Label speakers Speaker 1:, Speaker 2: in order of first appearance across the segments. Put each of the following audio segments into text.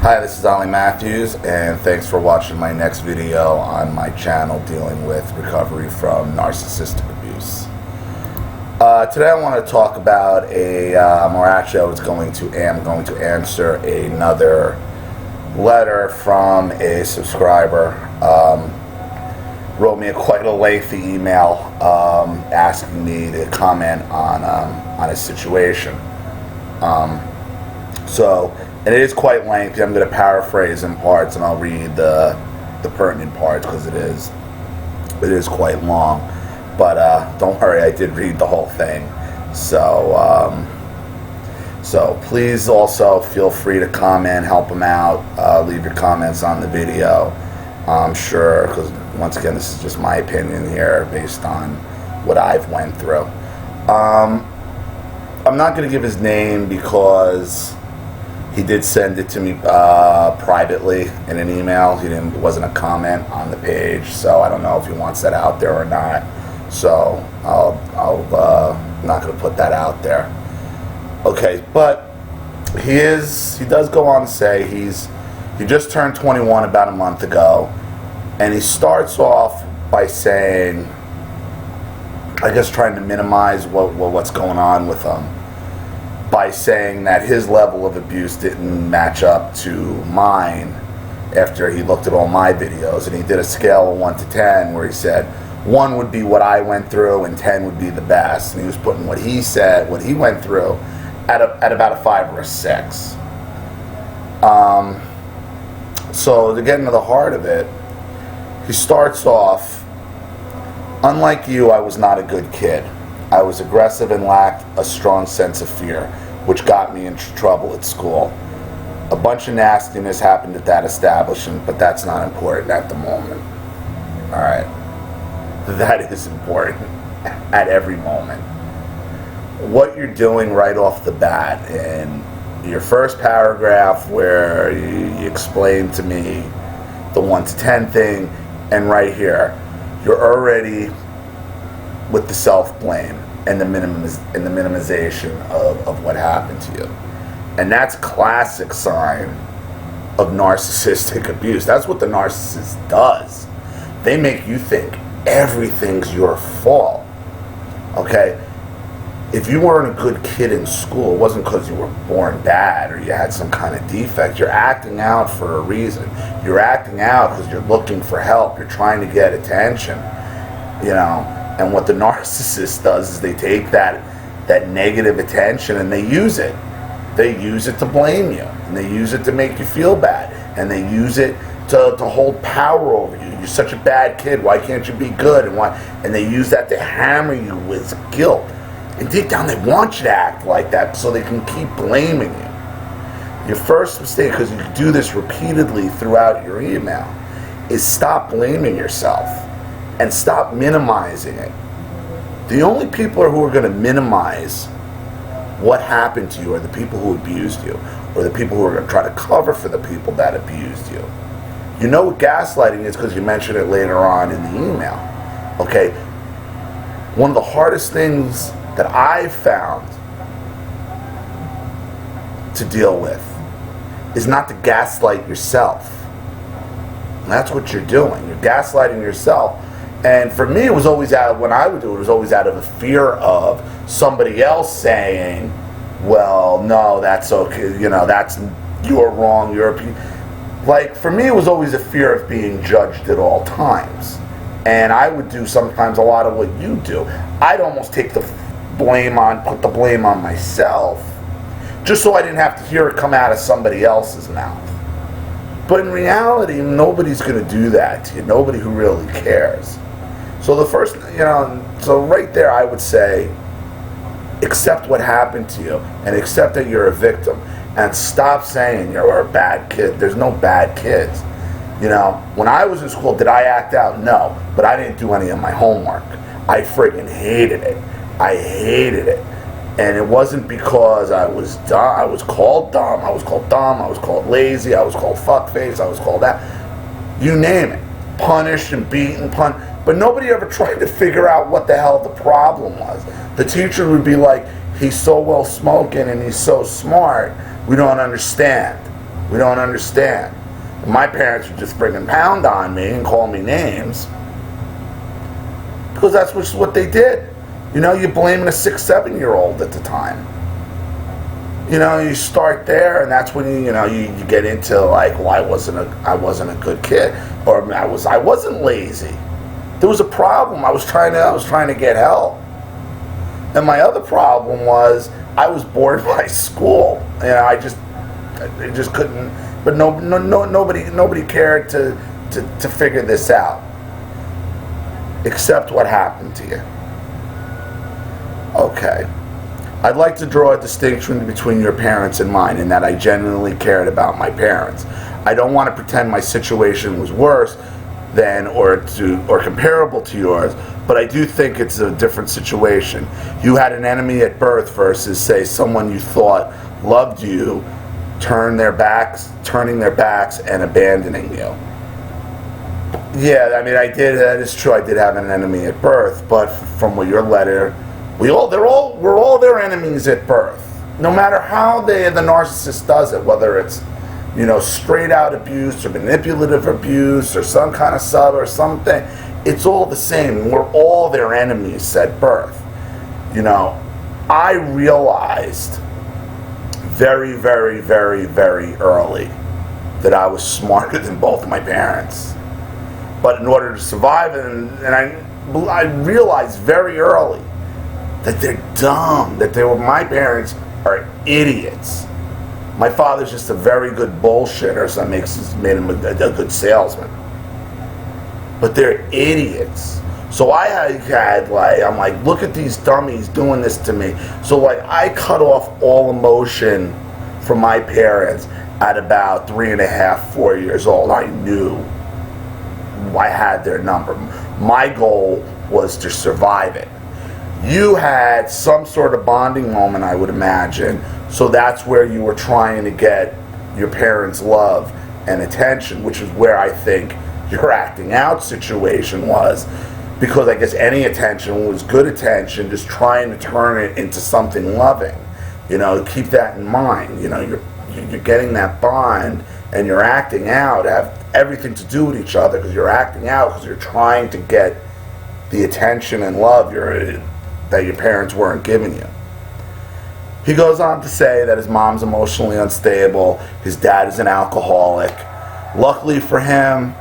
Speaker 1: Hi, this is Olliemathews, and thanks for watching my next video on my channel dealing with recovery from narcissistic abuse. Today I want to talk about am going to answer another letter from a subscriber. Wrote me quite a lengthy email asking me to comment on a situation. And it is quite lengthy. I'm going to paraphrase in parts, and I'll read the pertinent parts because it is quite long. But don't worry, I did read the whole thing. So please also feel free to comment, help him out, leave your comments on the video. I'm sure, because once again, this is just my opinion here based on what I've went through. I'm not going to give his name because he did send it to me privately in an email. It wasn't a comment on the page, so I don't know if he wants that out there or not. So I'm not going to put that out there. Okay, but he does go on to say he just turned 21 about a month ago, and he starts off by saying, I guess trying to minimize what's going on with him, by saying that his level of abuse didn't match up to mine after he looked at all my videos, and he did a scale of 1 to 10 where he said 1 would be what I went through and 10 would be the best, and he was putting what he went through at about a 5 or a 6. So to get into the heart of it, he starts off, unlike you, I was not a good kid. I was aggressive and lacked a strong sense of fear, which got me into trouble at school. A bunch of nastiness happened at that establishment, but that's not important at the moment. Alright. That is important at every moment. What you're doing right off the bat in your first paragraph where you explain to me the 1 to 10 thing, and right here, you're already with the self-blame and the minimization of what happened to you. And that's classic sign of narcissistic abuse. That's what the narcissist does. They make you think everything's your fault. Okay? If you weren't a good kid in school, it wasn't because you were born bad or you had some kind of defect. You're acting out for a reason. You're acting out because you're looking for help. You're trying to get attention. You know? And what the narcissist does is they take that negative attention and they use it. They use it to blame you. And they use it to make you feel bad. And they use it to hold power over you. You're such a bad kid. Why can't you be good? And they use that to hammer you with guilt. And deep down they want you to act like that so they can keep blaming you. Your first mistake, because you do this repeatedly throughout your email, is stop blaming yourself. And stop minimizing it. The only people who are going to minimize what happened to you are the people who abused you, or the people who are going to try to cover for the people that abused you. You know what gaslighting is because you mentioned it later on in the email. Okay? One of the hardest things that I've found to deal with is not to gaslight yourself. And that's what you're doing. You're gaslighting yourself. And for me, it was always when I would do it, it was always out of a fear of somebody else saying, well, no, that's okay, you're wrong, like, for me, it was always a fear of being judged at all times. And I would do sometimes a lot of what you do. I'd almost put the blame on myself, just so I didn't have to hear it come out of somebody else's mouth. But in reality, nobody's going to do that to you. Nobody who really cares. So the first, so right there I would say, accept what happened to you and accept that you're a victim and stop saying you're a bad kid. There's no bad kids. When I was in school, did I act out? No, but I didn't do any of my homework. I friggin' hated it. I hated it. And it wasn't because I was dumb. I was called dumb. I was called lazy. I was called fuckface. I was called that. You name it. Punished and beaten, but nobody ever tried to figure out what the hell the problem was. The teacher would be like, he's so well smoking and he's so smart, we don't understand. We don't understand. My parents would just bring and pound on me and call me names because that's what they did. You know, you're blaming a 6, 7-year-old at the time. You know, you start there, and that's when you get into like, well, I wasn't a good kid, or I wasn't lazy. There was a problem. I was trying to get help, and my other problem was I was bored by school. You know, I just couldn't. But nobody cared to figure this out, except what happened to you. Okay. I'd like to draw a distinction between your parents and mine, in that I genuinely cared about my parents. I don't want to pretend my situation was worse than or comparable to yours, but I do think it's a different situation. You had an enemy at birth versus, say, someone you thought loved you, turning their backs and abandoning you. Yeah, I mean, I did. That is true. I did have an enemy at birth, but from what your letter, we're all their enemies at birth. No matter how the narcissist does it, whether it's, you know, straight out abuse or manipulative abuse or some kind of sub or something, it's all the same. We're all their enemies at birth. You know, I realized very, very, very, very early that I was smarter than both my parents. But in order to survive, and I realized very early that they're dumb, my parents are idiots. My father's just a very good bullshitter, so that made him a good salesman. But they're idiots. So I'm like, look at these dummies doing this to me. So like, I cut off all emotion from my parents at about 3.5, 4 years old. I knew I had their number. My goal was to survive it. You had some sort of bonding moment, I would imagine, so that's where you were trying to get your parents' love and attention, which is where I think your acting out situation was, because I guess any attention was good attention, just trying to turn it into something loving. You know, keep that in mind. You know, you're getting that bond, and you're acting out, have everything to do with each other, because you're acting out because you're trying to get the attention and love that your parents weren't giving you. He goes on to say that his mom's emotionally unstable, his dad is an alcoholic. Luckily for him,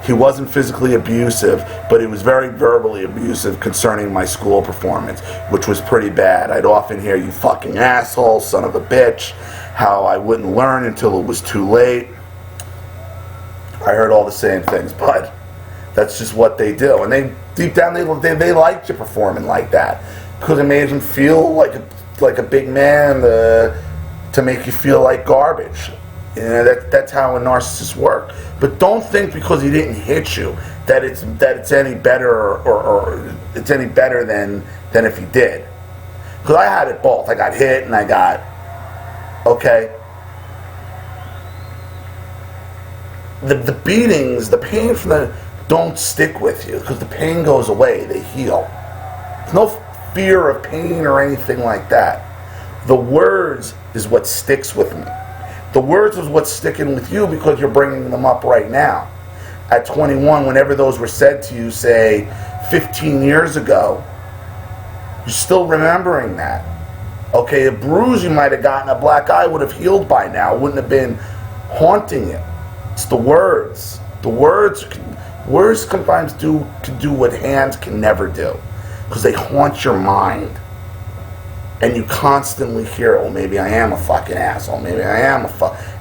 Speaker 1: he wasn't physically abusive, but he was very verbally abusive concerning my school performance, which was pretty bad. I'd often hear, "You fucking asshole, son of a bitch," how I wouldn't learn until it was too late. I heard all the same things, but that's just what they do. And they, deep down, they liked you performing like that, because it made them feel like a big man, to make you feel like garbage. You know, that's how a narcissist works. But don't think because he didn't hit you that it's any better or it's any better than if he did. Because I had it both. I got hit and I got, okay. The beatings, the pain from the don't stick with you, because the pain goes away. They heal. There's no fear of pain or anything like that. The words is what sticks with me. The words is what's sticking with you because you're bringing them up right now. At 21, whenever those were said to you, say 15 years ago, you're still remembering that. Okay, a bruise you might have gotten, a black eye would have healed by now. It wouldn't have been haunting you. It's the words. The words sometimes can do what hands can never do, because they haunt your mind. And you constantly hear, "Oh, maybe I am a fucking asshole. Maybe I am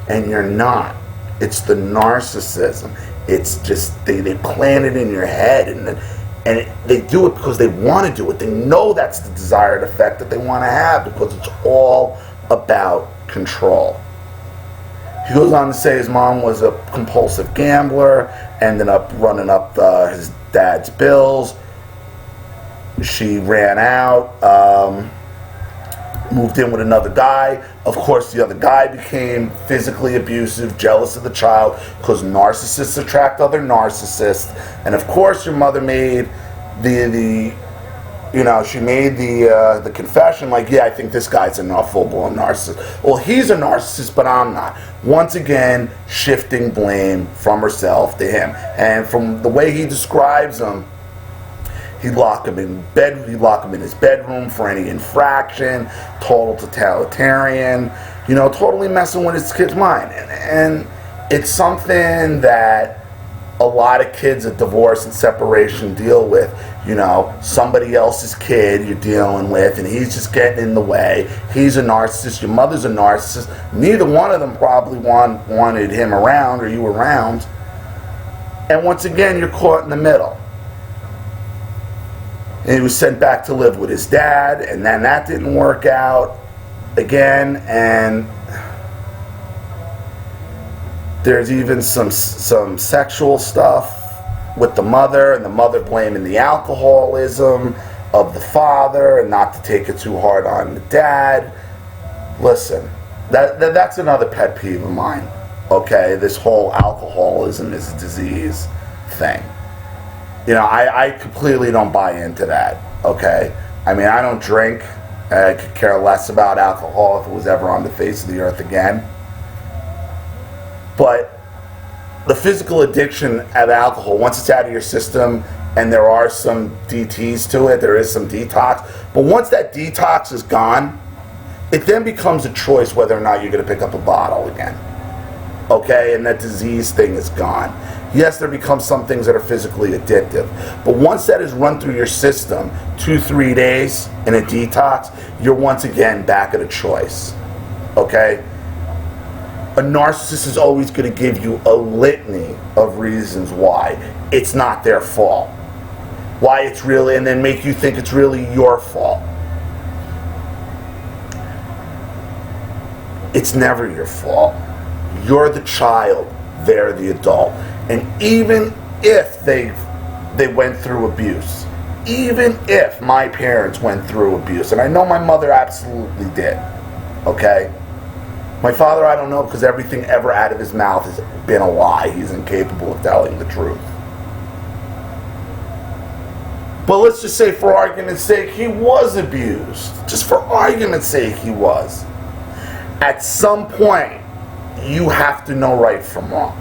Speaker 1: and you're not. It's the narcissism. It's just they plant it in your head, and they do it because they want to do it. They know that's the desired effect that they want to have, because it's all about control." He goes on to say his mom was a compulsive gambler, ended up running up his dad's bills. She ran out, moved in with another guy. Of course, the other guy became physically abusive, jealous of the child, because narcissists attract other narcissists. And of course, your mother made the she made the confession, like, yeah, I think this guy's a full-blown narcissist. Well, he's a narcissist, but I'm not. Once again, shifting blame from herself to him. And from the way he describes him, he'd lock him in bed. He'd lock him in his bedroom for any infraction. Total totalitarian. Totally messing with his kid's mind. And it's something that a lot of kids at divorce and separation deal with. Somebody else's kid you're dealing with, and he's just getting in the way. He's a narcissist. Your mother's a narcissist. Neither one of them probably wanted him around or you around. And once again, you're caught in the middle. And he was sent back to live with his dad, and then that didn't work out again. And there's even some sexual stuff with the mother, and the mother blaming the alcoholism of the father, and not to take it too hard on the dad. Listen, that's another pet peeve of mine. Okay, this whole alcoholism is a disease thing. I completely don't buy into that. Okay, I mean, I don't drink. I could care less about alcohol if it was ever on the face of the earth again. But the physical addiction of alcohol, once it's out of your system, and there are some DTs to it, there is some detox, but once that detox is gone, it then becomes a choice whether or not you're going to pick up a bottle again. Okay, and that disease thing is gone. Yes, there become some things that are physically addictive, but once that is run through your system, 2-3 days in a detox, you're once again back at a choice. Okay? A narcissist is always going to give you a litany of reasons why it's not their fault. Why it's really, and then make you think it's really your fault. It's never your fault. You're the child, they're the adult. And even if they went through abuse, even if my parents went through abuse, and I know my mother absolutely did, okay? My father, I don't know, because everything ever out of his mouth has been a lie. He's incapable of telling the truth. But let's just say, for argument's sake, he was abused. Just for argument's sake, he was. At some point, you have to know right from wrong.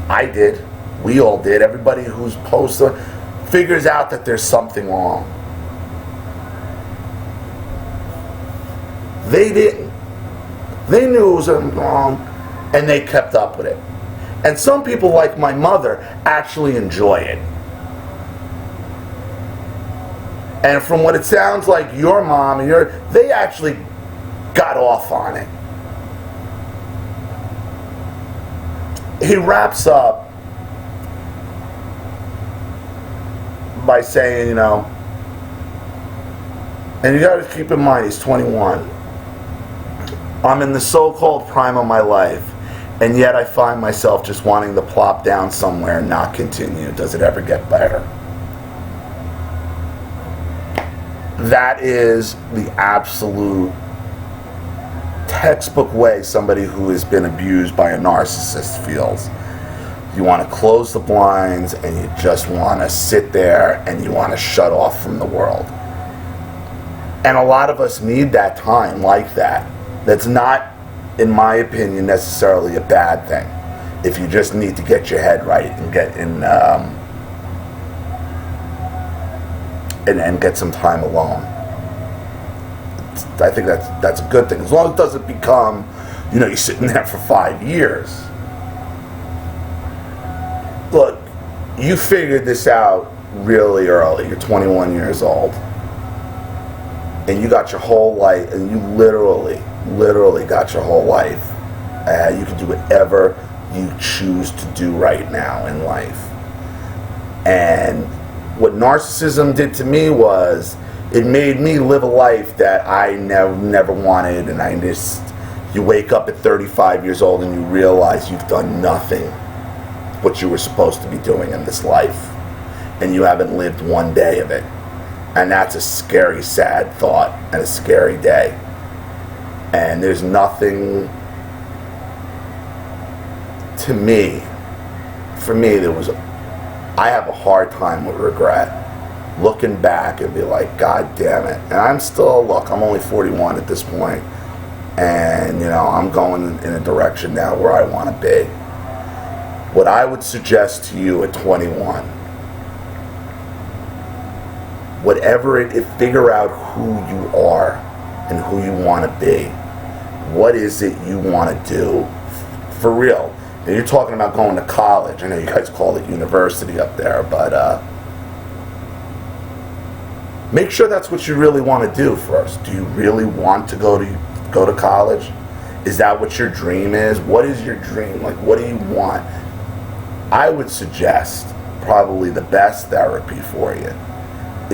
Speaker 1: I did. We all did. Everybody who's posted figures out that there's something wrong. They didn't. They knew it was wrong, and they kept up with it. And some people, like my mother, actually enjoy it. And from what it sounds like, your mom and they actually got off on it. He wraps up by saying, and you got to keep in mind, he's 21. I'm in the so-called prime of my life, and yet I find myself just wanting to plop down somewhere and not continue. Does it ever get better? That is the absolute textbook way somebody who has been abused by a narcissist feels. You want to close the blinds, and you just want to sit there, and you want to shut off from the world. And a lot of us need that time like that. That's not, in my opinion, necessarily a bad thing. If you just need to get your head right and get in, and get some time alone. I think that's a good thing, as long as it doesn't become, you're sitting there for 5 years. Look, you figured this out really early. You're 21 years old, and you got your whole life, and you literally got your whole life. You can do whatever you choose to do right now in life. And what narcissism did to me was, it made me live a life that I never wanted, and you wake up at 35 years old and you realize you've done nothing what you were supposed to be doing in this life, and you haven't lived one day of it. And that's a scary, sad thought, and a scary day. And there's nothing, for me, there was I have a hard time with regret. Looking back and be like, God damn it. And I'm still, look, I'm only 41 at this point, and I'm going in a direction now where I want to be. What I would suggest to you at 21, figure out who you are and who you want to be. What is it you want to do for real? And you're talking about going to college. I know you guys call it university up there, but make sure that's what you really want to do first. Do you really want to go to college? Is that what your dream is? What is your dream? Like, what do you want? I would suggest probably the best therapy for you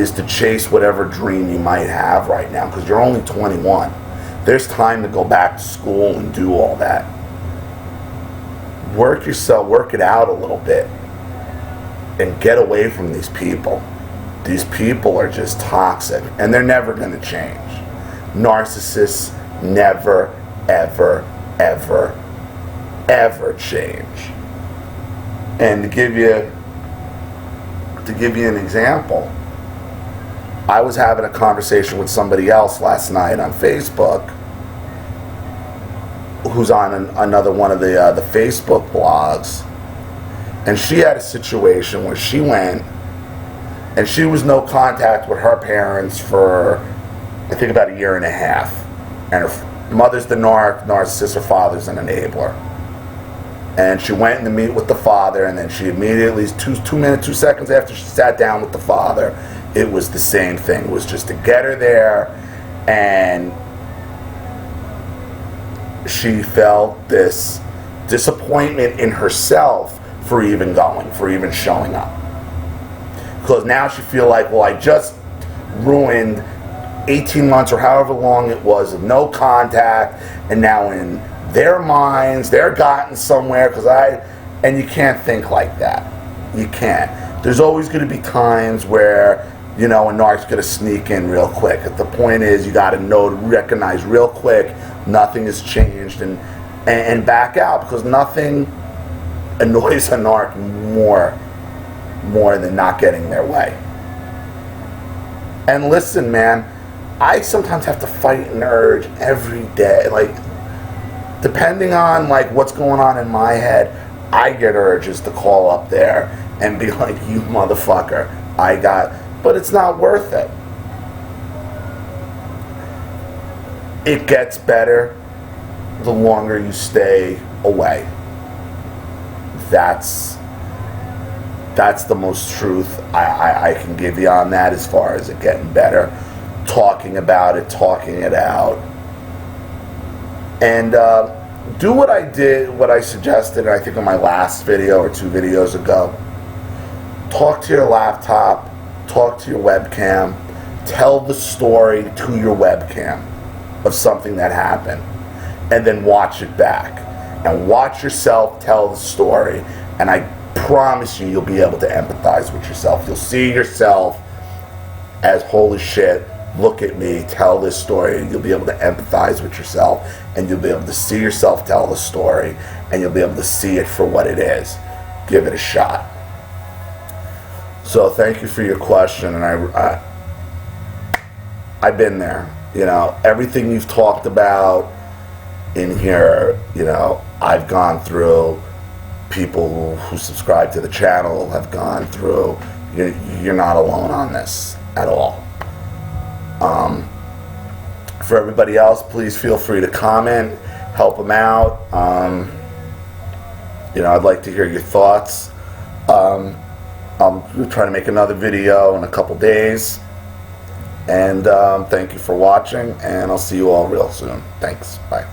Speaker 1: is to chase whatever dream you might have right now, because you're only 21. There's time to go back to school and do all that. Work it out a little bit, and get away from these people. These people are just toxic, and they're never going to change. Narcissists never, ever, ever, ever change. And to give you an example, I was having a conversation with somebody else last night on Facebook, who's on another one of the Facebook blogs, and she had a situation where she went, and she was no contact with her parents for, I think, about 1.5 years, and her mother's the narcissist, her father's an enabler. And she went to meet with the father, and then she immediately, 2 seconds after she sat down with the father, it was the same thing. It was just to get her there, and she felt this disappointment in herself for even going, for even showing up. Because now she feel like, well, I just ruined 18 months or however long it was of no contact, and now in their minds, they're gotten somewhere, and you can't think like that. You can't. There's always going to be times where, a narc's going to sneak in real quick. The point is, you got to recognize real quick, nothing has changed, and back out, because nothing annoys a narc more than not getting their way. And listen, man, I sometimes have to fight an urge every day. Like, depending on what's going on in my head, I get urges to call up there and be like, you motherfucker, but it's not worth it. It gets better the longer you stay away. That's the most truth I can give you on that, as far as it getting better. Talking about it, talking it out. And do what I suggested, I think, in my last video or 2 videos ago. Talk to your laptop, talk to your webcam, tell the story to your webcam of something that happened, and then watch it back. And watch yourself tell the story, and I promise you'll be able to empathize with yourself. You'll see yourself as, holy shit, look at me, tell this story, and you'll be able to empathize with yourself, and you'll be able to see yourself tell the story, and you'll be able to see it for what it is. Give it a shot. So thank you for your question, and I've been there. Everything you've talked about in here, I've gone through. People who subscribe to the channel have gone through. You're not alone on this at all. For everybody else, please feel free to comment, help them out. I'd like to hear your thoughts. I'm trying to make another video in a couple days. And thank you for watching, and I'll see you all real soon. Thanks. Bye.